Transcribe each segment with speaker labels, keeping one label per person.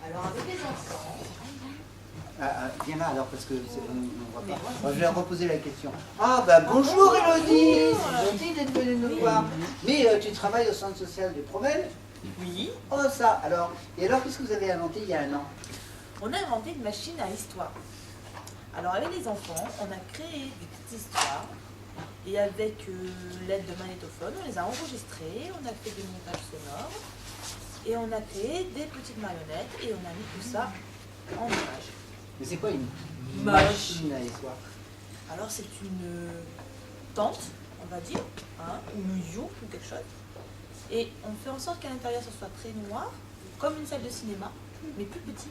Speaker 1: Alors avec les enfants...
Speaker 2: Viens là alors parce que on voit pas. Bon, je vais reposer la question. Ah bah bonjour Élodie, c'est gentil d'être venue nous voir. Mais tu travailles au centre social de Promel?
Speaker 1: Oui.
Speaker 2: Oh ça, alors. Et alors qu'est-ce que vous avez inventé il y a un an?
Speaker 1: On a inventé une machine à histoire. Alors avec les enfants, on a créé des petites histoires. Et avec l'aide de magnétophone, on les a enregistrées, on a fait des montages sonores. Et on a créé des petites marionnettes et on a mis tout ça en image.
Speaker 2: Mais c'est quoi une machine à histoire?
Speaker 1: Alors c'est une tente, on va dire, hein, une yourte ou quelque chose. Et on fait en sorte qu'à l'intérieur ce soit très noir, comme une salle de cinéma, mais plus petit.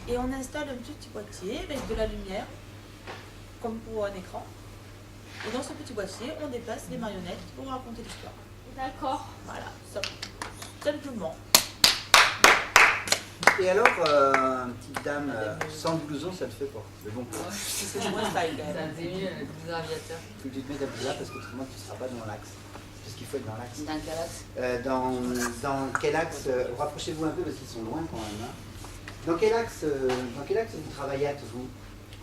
Speaker 1: Et on installe un petit boîtier avec de la lumière, comme pour un écran. Et dans ce petit boîtier, on déplace les marionnettes pour raconter l'histoire.
Speaker 3: D'accord.
Speaker 1: Voilà, simplement.
Speaker 2: Et alors, une petite dame sans blouson, ça te fait pas? Mais bon,
Speaker 1: C'est moins style quand même.
Speaker 4: C'est mieux le blouson aviateur.
Speaker 2: faut que tu te mettes à blouson parce qu'autrement tu ne seras pas dans l'axe. Parce qu'il faut être dans l'axe.
Speaker 4: Dans quel axe?
Speaker 2: Dans quel axe rapprochez-vous un peu parce qu'ils sont loin quand même. Hein. Dans quel axe vous travaillez à vous?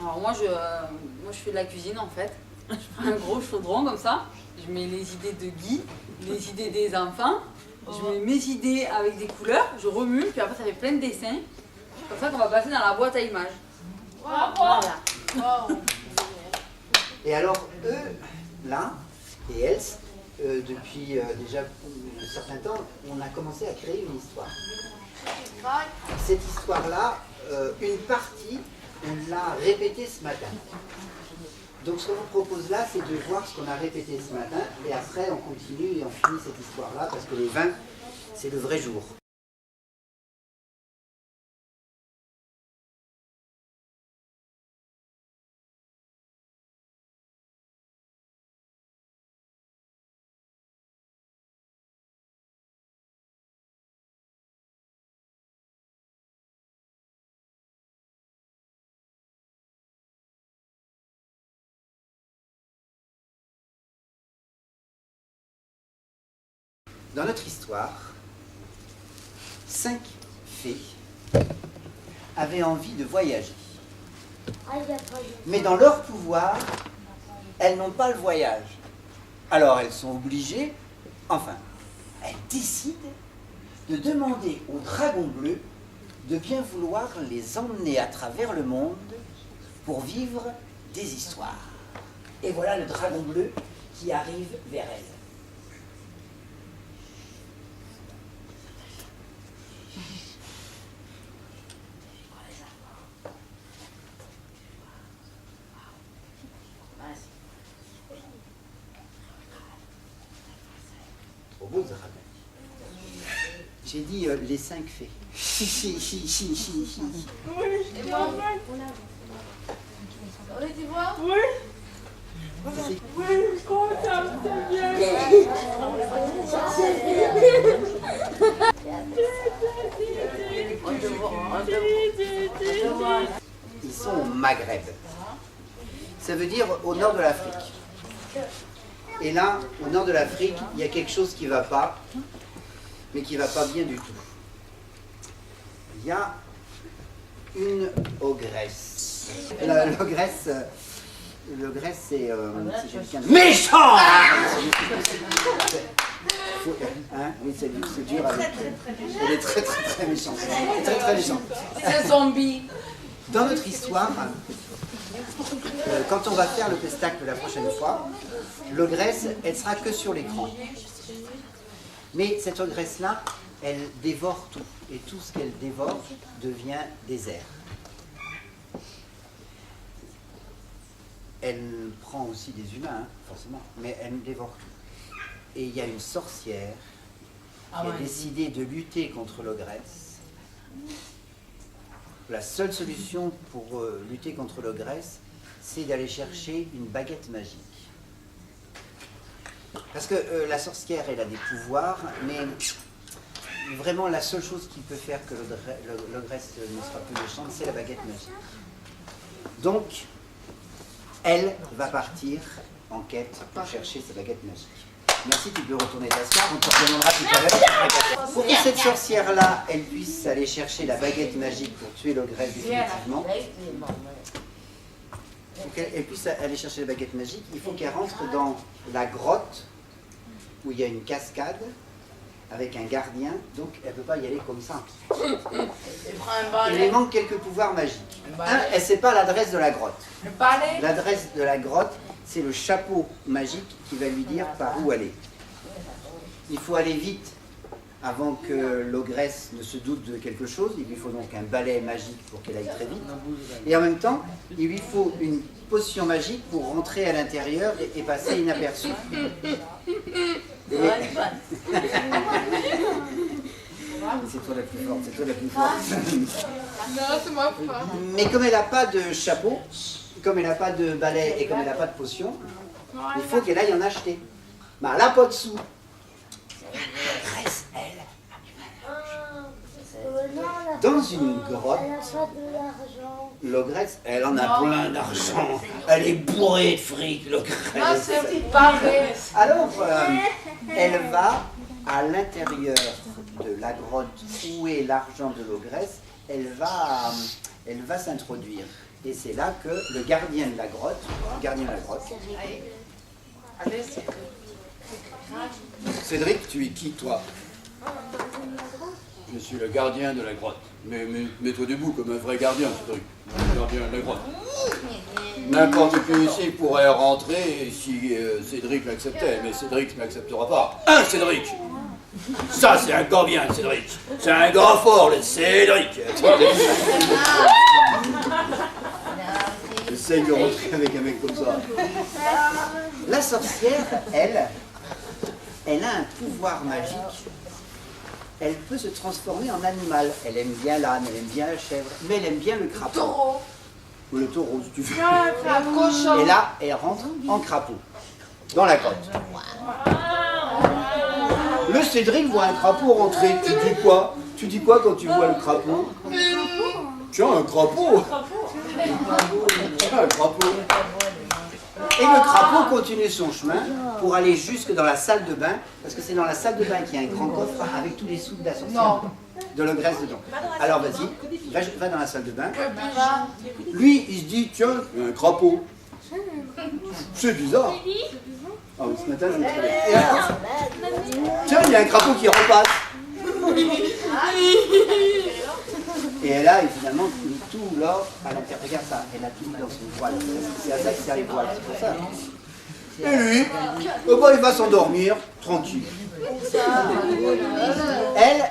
Speaker 4: Alors moi je fais de la cuisine en fait. Je prends un gros chaudron comme ça, je mets les idées de Guy, les idées des enfants, je mets mes idées avec des couleurs, je remue, puis après ça fait plein de dessins. C'est comme ça qu'on va passer dans la boîte à images.
Speaker 1: Voilà.
Speaker 3: Wow.
Speaker 2: Et alors, eux, là, et elles, depuis déjà un certain temps, on a commencé à créer une histoire. Cette histoire-là, une partie, on l'a répétée ce matin. Donc ce qu'on vous propose là, c'est de voir ce qu'on a répété ce matin, et après on continue et on finit cette histoire-là, parce que le 20, c'est le vrai jour. Dans notre histoire, 5 fées avaient envie de voyager. Mais dans leur pouvoir, elles n'ont pas le voyage. Alors elles sont obligées, enfin, elles décident de demander au dragon bleu de bien vouloir les emmener à travers le monde pour vivre des histoires. Et voilà le dragon bleu qui arrive vers elles. Au beau dragon. J'ai dit les 5 fées.
Speaker 3: Et moi, on était voir?
Speaker 5: Oui, je crois que ça me bien.
Speaker 2: Ils sont au Maghreb. Ça veut dire au nord de l'Afrique. Et là, au nord de l'Afrique, il y a quelque chose qui ne va pas, mais qui ne va pas bien du tout. Il y a une ogresse. L'ogresse, c'est quelqu'un de méchant. Hein, oui, c'est dur avec elle est très très très méchante. Très très méchante.
Speaker 4: C'est un zombie.
Speaker 2: Dans notre histoire, quand on va faire le pestacle la prochaine fois, l'ogresse, elle sera que sur l'écran. Mais cette ogresse-là, elle dévore tout. Et tout ce qu'elle dévore devient désert. Elle prend aussi des humains, hein, forcément, mais elle dévore tout. Et il y a une sorcière qui a décidé de lutter contre l'ogresse. La seule solution pour lutter contre l'ogresse, c'est d'aller chercher une baguette magique. Parce que la sorcière, elle a des pouvoirs, mais vraiment la seule chose qui peut faire que l'ogresse ne sera plus méchante, c'est la baguette magique. Donc, elle va partir en quête pour chercher sa baguette magique. Merci, tu peux retourner t'asseoir, on te redemandera tout à l'heure. Pour que cette sorcière-là, elle puisse aller chercher la baguette magique pour tuer l'ogresse définitivement, pour qu'elle puisse aller chercher la baguette magique, il faut qu'elle rentre dans la grotte où il y a une cascade avec un gardien, donc elle ne peut pas y aller comme ça. Il lui manque quelques pouvoirs magiques. Un, elle ne sait pas l'adresse de la grotte. L'adresse de la grotte, c'est le chapeau magique qui va lui dire par où aller. Il faut aller vite avant que l'ogresse ne se doute de quelque chose. Il lui faut donc un balai magique pour qu'elle aille très vite. Et en même temps, il lui faut une potion magique pour rentrer à l'intérieur et passer inaperçu. C'est toi la plus forte, c'est toi la plus forte.
Speaker 3: Non, c'est moi pas.
Speaker 2: Mais comme elle n'a pas de chapeau, comme elle n'a pas de balai et comme elle n'a pas de potion, il faut qu'elle aille en acheter. Ben, elle n'a pas de sous. L'ogresse, elle, dans une grotte, l'ogresse, elle en a plein d'argent. Elle est bourrée de fric, l'ogresse. Alors, elle va à l'intérieur de la grotte où est l'argent de l'ogresse. Elle va s'introduire. Et c'est là que le gardien de la grotte,
Speaker 6: Cédric, tu es qui, toi? Je suis le gardien de la grotte. Mais mets-toi debout comme un vrai gardien, Cédric. Le gardien de la grotte. N'importe qui ici pourrait rentrer si Cédric l'acceptait, mais Cédric ne l'acceptera pas. Un Cédric! Ça, c'est un gardien, Cédric. C'est un grand fort, le Cédric. Essaye de rentrer avec un mec comme ça.
Speaker 2: La sorcière, elle a un pouvoir magique. Elle peut se transformer en animal. Elle aime bien l'âne, elle aime bien la chèvre, mais elle aime bien le crapaud. Ou le taureau, si tu veux. Et là, elle rentre en crapaud, dans la grotte. Le Cédric voit un crapaud rentrer. Tu dis quoi? Tu dis quoi quand tu vois le crapaud?
Speaker 6: Tiens, un crapaud. Un crapaud.
Speaker 2: Et le crapaud continue son chemin pour aller jusque dans la salle de bain, parce que c'est dans la salle de bain qu'il y a un grand coffre avec tous les sous de la sorcière, de l'ogresse dedans. Alors vas-y, va dans la salle de bain. Lui, il se dit, tiens, il y a un crapaud. C'est bizarre. Ah oui, ce matin, je me trouvais. Tiens, il y a un crapaud qui repasse. Et elle a finalement tout l'or à l'intérieur. Regarde ça, elle a tout mis dans son voile. C'est à ça que sert les voiles, c'est pour ça. Et lui, il va s'endormir tranquille.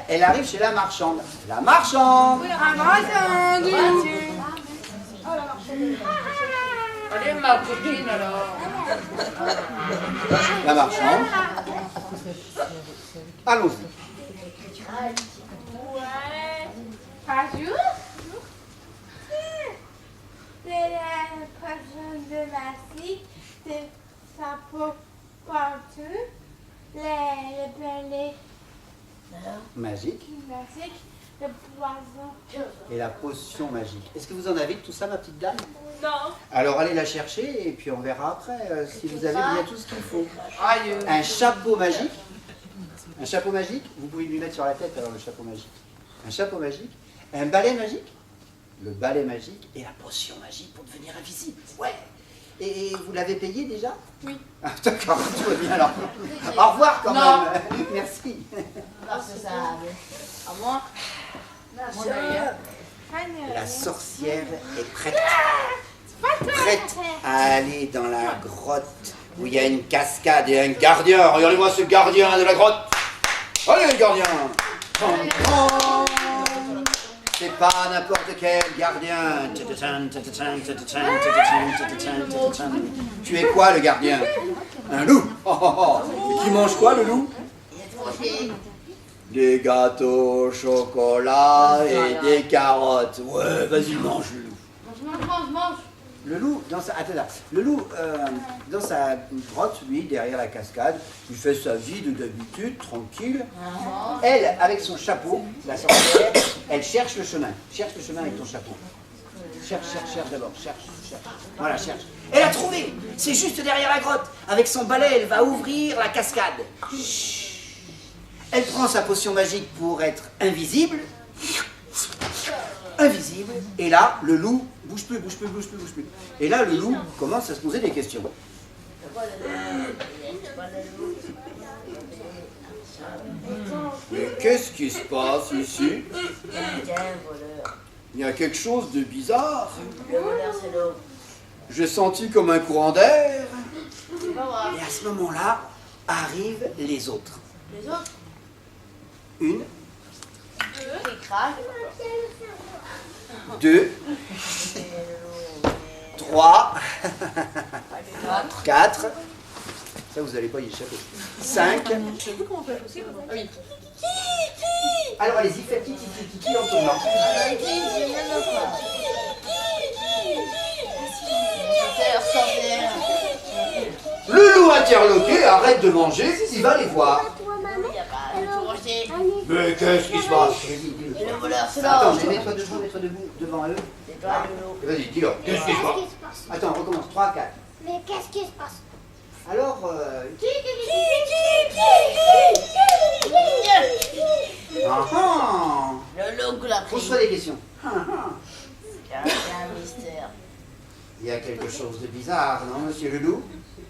Speaker 2: Elle arrive chez la marchande. La marchande!
Speaker 4: Allez, ma copine alors.
Speaker 2: La marchande. Allons-y.
Speaker 5: Bonjour. C'est la personne de la cite, c'est sa peau partout, les balais
Speaker 2: Magique.
Speaker 5: magiques, le poison.
Speaker 2: Et la potion magique. Est-ce que vous en avez de tout ça, ma petite dame?
Speaker 5: Non.
Speaker 2: Alors allez la chercher et puis on verra après si vous avez bien tout ce qu'il faut. Un chapeau magique. Un chapeau magique. Vous pouvez lui mettre sur la tête alors le chapeau magique. Un chapeau magique. Un balai magique. Le balai magique et la potion magique pour devenir invisible. Ouais. Et vous l'avez payé déjà?
Speaker 3: Oui.
Speaker 2: Ah, d'accord, tout va bien alors. Au revoir quand même. Merci.
Speaker 3: C'est ça. À moi.
Speaker 2: La sorcière est prête. Prête à aller dans la grotte où il y a une cascade et un gardien. Regardez-moi ce gardien de la grotte. Allez, le gardien. C'est pas n'importe quel gardien. Tu es quoi, le gardien? Un loup. Et qui mange quoi, le loup? Des gâteaux au chocolat et des carottes. Ouais, vas-y, mange le loup.
Speaker 3: Mange.
Speaker 2: Le loup, dans sa grotte, lui, derrière la cascade, il fait sa vie de d'habitude, tranquille. Elle, avec son chapeau, la sorcière, elle cherche le chemin. Cherche le chemin avec ton chapeau. cherche d'abord, cherche. Voilà, cherche. Elle a trouvé. C'est juste derrière la grotte. Avec son balai, elle va ouvrir la cascade. Chut. Elle prend sa potion magique pour être invisible. Invisible. Et là, le loup bouge plus. Et là, le loup commence à se poser des questions.
Speaker 6: Mais qu'est-ce qui se passe ici? Il y a quelque chose de bizarre.
Speaker 3: Le voleur, c'est l'eau.
Speaker 6: J'ai senti comme un courant d'air.
Speaker 2: Et à ce moment-là, arrivent les autres.
Speaker 3: Les autres,
Speaker 2: Une,
Speaker 3: qui craquent.
Speaker 2: 2, 3, 4. Ça, vous n'allez pas y échapper. 5. Alors, allez-y, faites qui en tournant. Le loup interloqué arrête de manger, il va les voir. Mais qu'est-ce qui se passe?
Speaker 3: Le voleur, c'est
Speaker 2: Attends,
Speaker 3: l'eau.
Speaker 2: mets-toi debout devant eux.
Speaker 3: C'est pas de l'eau.
Speaker 2: Vas-y, dis-leur, qu'est-ce qui se passe? Attends, on recommence. 3, 4.
Speaker 5: Mais qu'est-ce qui se passe?
Speaker 2: Alors,
Speaker 3: Le loup l'a pris.
Speaker 2: pose-toi des questions.
Speaker 3: C'est un mystère.
Speaker 2: Il y a quelque chose de bizarre, non, monsieur le loup?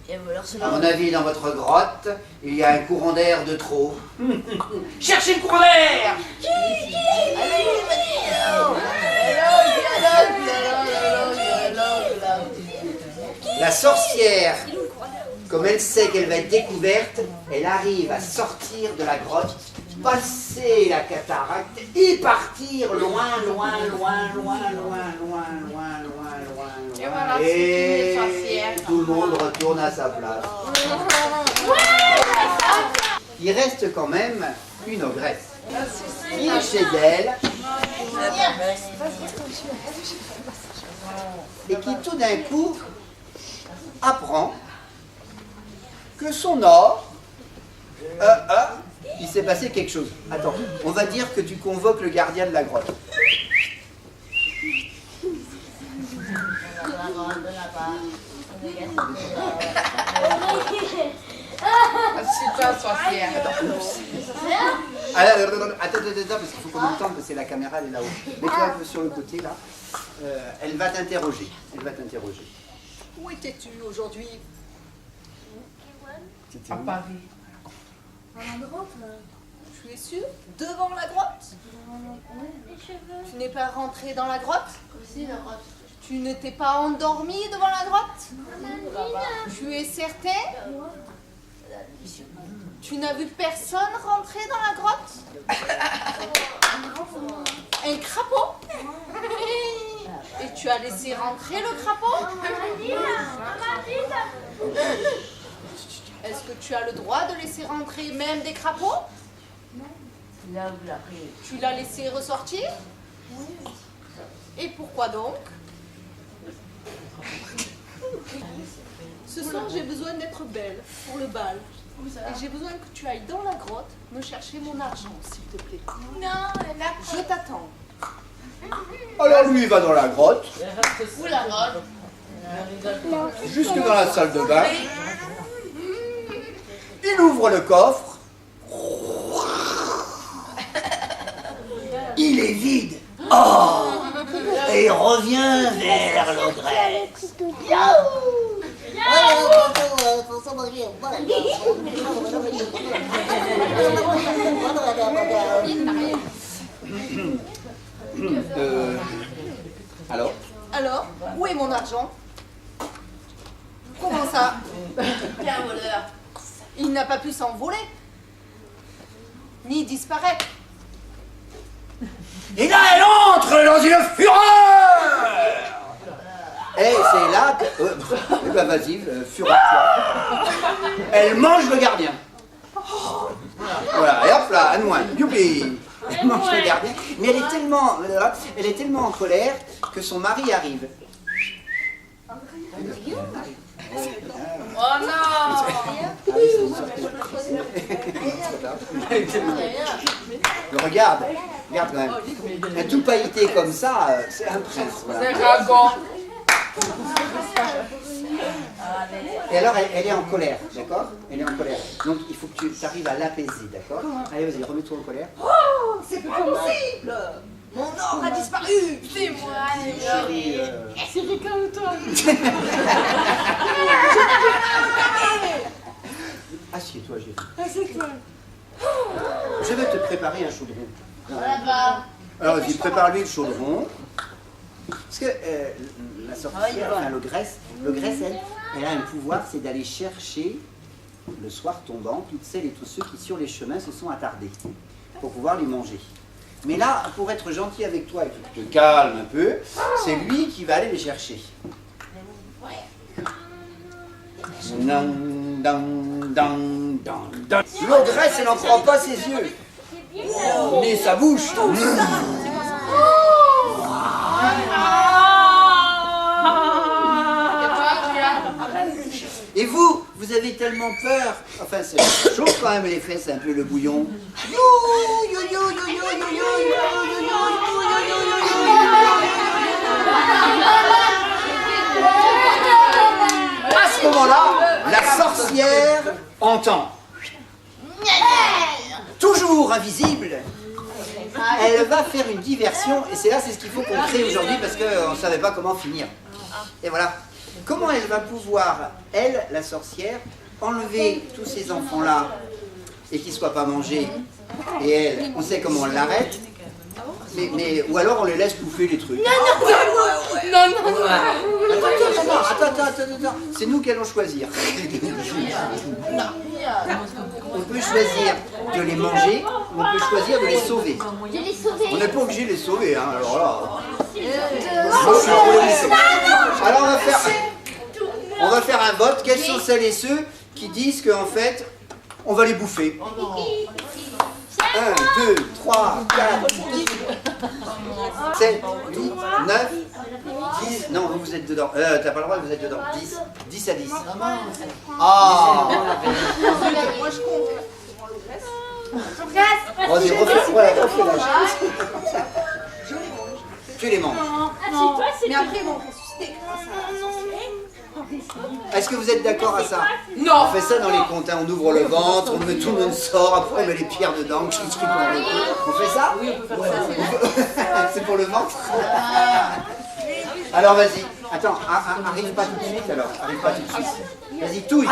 Speaker 3: Et le voleur, c'est
Speaker 2: À mon
Speaker 3: l'eau.
Speaker 2: avis, dans votre grotte, il y a un courant d'air de trop. Cherchez le courant d'air! La sorcière, comme elle sait qu'elle va être découverte, elle arrive à sortir de la grotte, passer la cataracte et partir loin.
Speaker 5: Et voilà,
Speaker 2: Et
Speaker 5: c'est une sorcière.
Speaker 2: tout le monde retourne à sa place. Il reste quand même une ogresse qui est chez elle et qui tout d'un coup apprend que son or, il s'est passé quelque chose. Attends, on va dire que tu convoques le gardien de la grotte.
Speaker 3: C'est pas sorcière.
Speaker 2: Attends, parce qu'il faut qu'on entende, parce que la caméra elle est là-haut. Mets-toi un peu sur le côté là. Elle va t'interroger.
Speaker 7: Où étais-tu aujourd'hui?
Speaker 2: C'était où?
Speaker 3: Paris.
Speaker 7: Dans la grotte. Tu es sûr? Devant la grotte?
Speaker 5: Les cheveux.
Speaker 7: Tu n'es pas rentré dans la grotte?
Speaker 3: Aussi la grotte.
Speaker 7: Tu ne t'es pas endormi devant la grotte? Tu es certain? Tu n'as vu personne rentrer dans la grotte? Un crapaud? Et tu as laissé rentrer le crapaud? Est-ce que tu as le droit de laisser rentrer même des crapauds?
Speaker 3: Là où l'a pris.
Speaker 7: Tu l'as laissé ressortir? Et pourquoi donc? Ce soir, j'ai besoin d'être belle pour le bal. Et j'ai besoin que tu ailles dans la grotte me chercher mon argent, s'il te plaît.
Speaker 5: Non, la
Speaker 7: Je t'attends.
Speaker 6: Alors lui, il va dans la grotte,
Speaker 3: Où la grotte?
Speaker 6: jusque dans la salle de bain. Il ouvre le coffre.
Speaker 2: Il est vide. Oh! Et il revient vers l'ogresse.
Speaker 6: Alors,
Speaker 7: Alors, où est mon argent? Comment ça?
Speaker 3: C'est un voleur.
Speaker 7: Il n'a pas pu s'envoler, ni disparaître.
Speaker 2: Et là, elle entre dans une fureur. Et c'est là que... eh ben vas-y, fureur. Elle mange le gardien. Voilà, et hop là, à moins. Youpi. Elle mange le gardien. Mais elle est tellement en colère que son mari arrive.
Speaker 3: Oh non!
Speaker 2: Le regarde. Regarde quand même. Un tout pailleté comme ça, c'est un prince. Voilà. Et alors, elle est en colère, d'accord? Elle est en colère. Donc, il faut que tu arrives à l'apaiser, d'accord? Allez, vas-y, remets-toi en colère.
Speaker 7: Oh, c'est pas possible. Mon or a disparu. C'est moi.
Speaker 2: Chérie,
Speaker 7: C'est calme-toi.
Speaker 2: assieds-toi, Géry.
Speaker 7: Assieds-toi.
Speaker 2: Je vais te préparer un chaudron.
Speaker 3: Là-bas.
Speaker 2: Alors, vas-y, prépare-lui le chaudron. Parce que la sorcière, enfin l'ogresse, elle a un pouvoir, c'est d'aller chercher, le soir tombant, toutes celles et tous ceux qui sur les chemins se sont attardés, pour pouvoir les manger. Mais là, pour être gentil avec toi et que tu te calmes un peu, c'est lui qui va aller les chercher. L'ogresse, elle n'en croit pas ses yeux, mais sa bouche. Et vous, vous avez tellement peur. Enfin, c'est chaud quand même les fesses, un peu le bouillon. À ce moment-là, la sorcière entend. Toujours invisible. Elle va faire une diversion, et c'est ce qu'il faut qu'on crée aujourd'hui parce qu'on ne savait pas comment finir. Et voilà. Comment elle va pouvoir, elle, la sorcière, enlever tous ces enfants-là et qu'ils ne soient pas mangés? Et elle, on sait comment on l'arrête, mais ou alors on les laisse bouffer les trucs.
Speaker 7: Non.
Speaker 2: Attends, c'est nous qui allons choisir. On peut choisir de les manger, ou on peut choisir de les sauver. On n'est pas obligé de les sauver, hein, alors là. Moi, je suis pour les sauver. Alors on va faire un vote. Quels sont celles et ceux qui disent qu'en fait, on va les bouffer? 1, 2, 3, 4, 7, 8, 9, 10. Non, vous êtes dedans. T'as pas le droit, vous êtes dedans. 10. 10 à 10. Ah!
Speaker 7: Moi, je compte.
Speaker 2: Vas-y, refais la chose. Tu les manges.
Speaker 7: Mais après, ils vont ressusciter grâce à la sorcière.
Speaker 2: Est-ce que vous êtes d'accord à ça?
Speaker 7: Non.
Speaker 2: On fait ça dans les contes, hein. On ouvre le ventre, on met tout le monde sort, après on met les pierres dedans, on fait ça? Oui, on peut faire ça. C'est pour le ventre? Alors vas-y, attends, arrive pas tout de suite alors, arrive pas tout de suite. Vas-y, touille.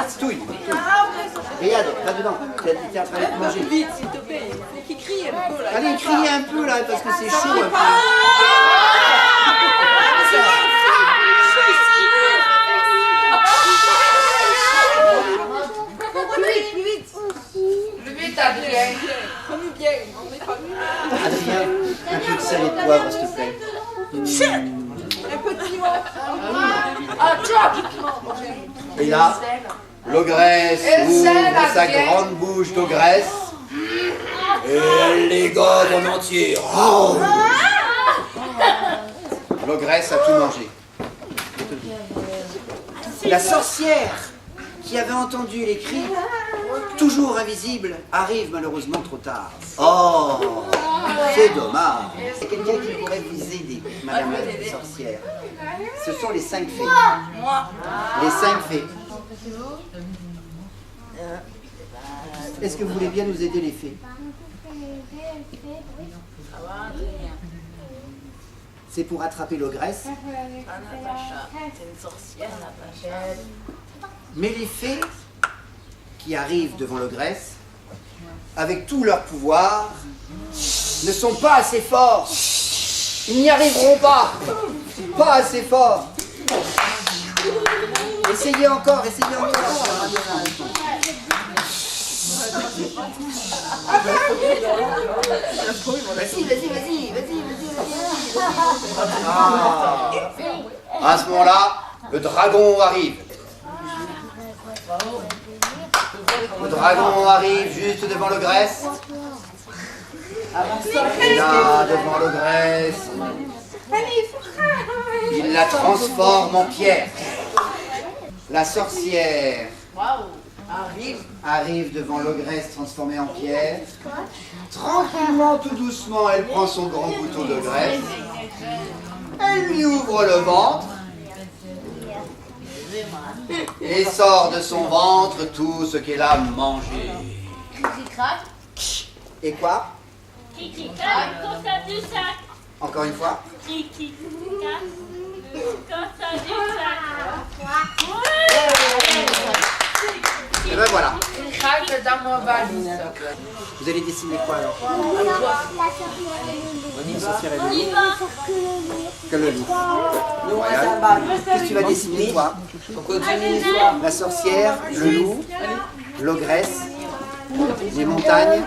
Speaker 2: Regarde, va dedans, t'es en train de manger.
Speaker 7: Vite, s'il te plaît. Il faut qu'il crie un peu là.
Speaker 2: Allez, criez un peu là, parce que c'est chaud un peu.
Speaker 7: Adrien. Prenez bien, on n'est pas mieux.
Speaker 2: Adrien, un peu de sel et de poivre, s'il te plaît.
Speaker 7: Un peu de piment. Ah, chop.
Speaker 2: Et là, l'ogresse ouvre sa grande bouche d'ogresse et elle les gode en entier. Oh, l'ogresse a tout mangé. La sorcière qui avait entendu les cris, toujours invisible, arrive malheureusement trop tard. Oh, c'est dommage. C'est quelqu'un qui pourrait vous aider, madame la sorcière. Ce sont les 5 fées. Les 5 fées. Est-ce que vous voulez bien nous aider les fées? C'est pour attraper l'ogresse. Mais les fées qui arrivent devant l'ogresse, avec tout leur pouvoir, ne sont pas assez forts. Ils n'y arriveront pas. Pas assez forts. Essayez encore. Vas-y. Ah. À ce moment-là, le dragon arrive. Le dragon arrive juste devant l'ogresse. Et là, devant l'ogresse, il la transforme en pierre. La sorcière arrive devant l'ogresse transformée en pierre. Tranquillement, tout doucement, elle prend son grand couteau de graisse. Elle lui ouvre le ventre et sort de son ventre tout ce qu'elle a mangé. Et quoi? Encore une fois. Et ben voilà. Vous allez dessiner quoi alors? La sorcière et le loup. Que le loup. Royal. Qu'est-ce que tu vas dessiner toi? La sorcière, le loup, l'ogresse, les montagnes.